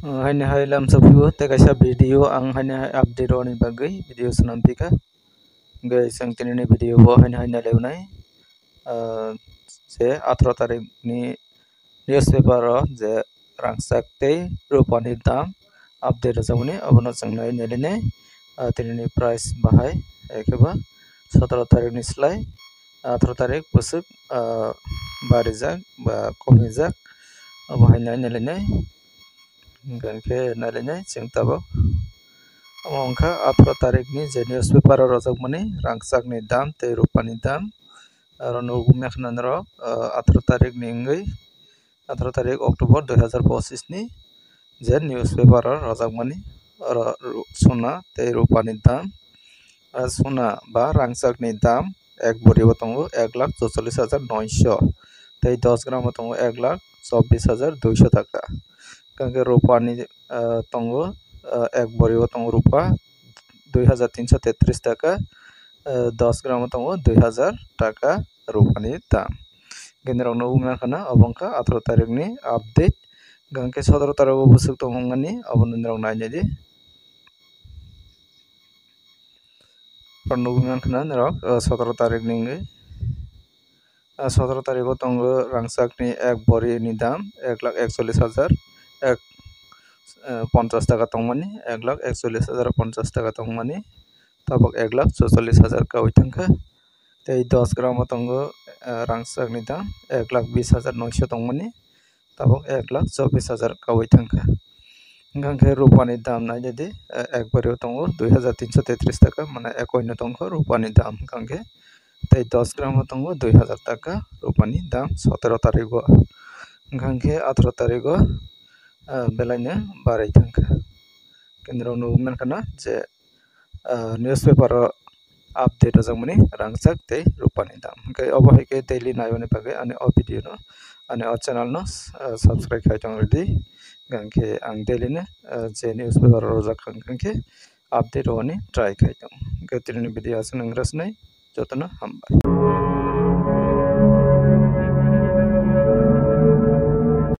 Hanya hai lam sabu te kaisa video ang hanya hai update oni bagai video senampika gai sang tinini video bo hanya leunai je 18 tarik ni newspaper ro je rangsak tei rupani dam update jamani abono sangnai neline tinini price bahai ekeba 17 tarik ni slai 18 tarik busuk barijak ba komijak abo hanya neline gangke nalinai ching tabo amongka 18 tarik ni je newspaper rojak mani rangsak ni dam tei rupani dam aro nugumya khana ro 18 tarik ni ngui 18 tarik Oktober 2025 ni je newspaper rojak mani aro sona tei rupani dam sona ba rangsak ni dam ek bori bo tongo 1,44,900 tei 10 gram bo tongo 1,24,200 taka kangke rupani tongo ek bori bo tongo rupa 2,333 taka 10 gram bo tongo 2,000 taka rupani dam genderang no umya khana abongka 18 tarik ni update gangke 17 tarik bo busuk tongo ngani abon nrong naine di panugumya khana nrok 17 tarik ni 17 tarik bo tongo rangsak ni ek bori ni dam 1,41,000 এক 50 টাকা tongmani 1,41,050 টাকা tongmani tabok 1,44,000 kawi tangka tei 10 gram tongo rangsak ni dam 1,20,900 tongmani tabok 1,24,000 kawi tangka gangke rupani dam na jadi ek bori tongo 2,333 টাকা মানে একই tongo rupani dam gangke tei 10 gram tongo 2,000 টাকা rupani dam 17 tarik bo gangke 18 tarik o belanya barai tangka kendro nugman kana je newspaper update jamani rangsak tei rupani dam kai obo haike daily nayone pagai ani o video no ani o channel no subscribe khai tong ready gangke ang daily ne je newspaper rojak gangke update oni try khai tong gatrini video asan ngrasnai jotona hambai।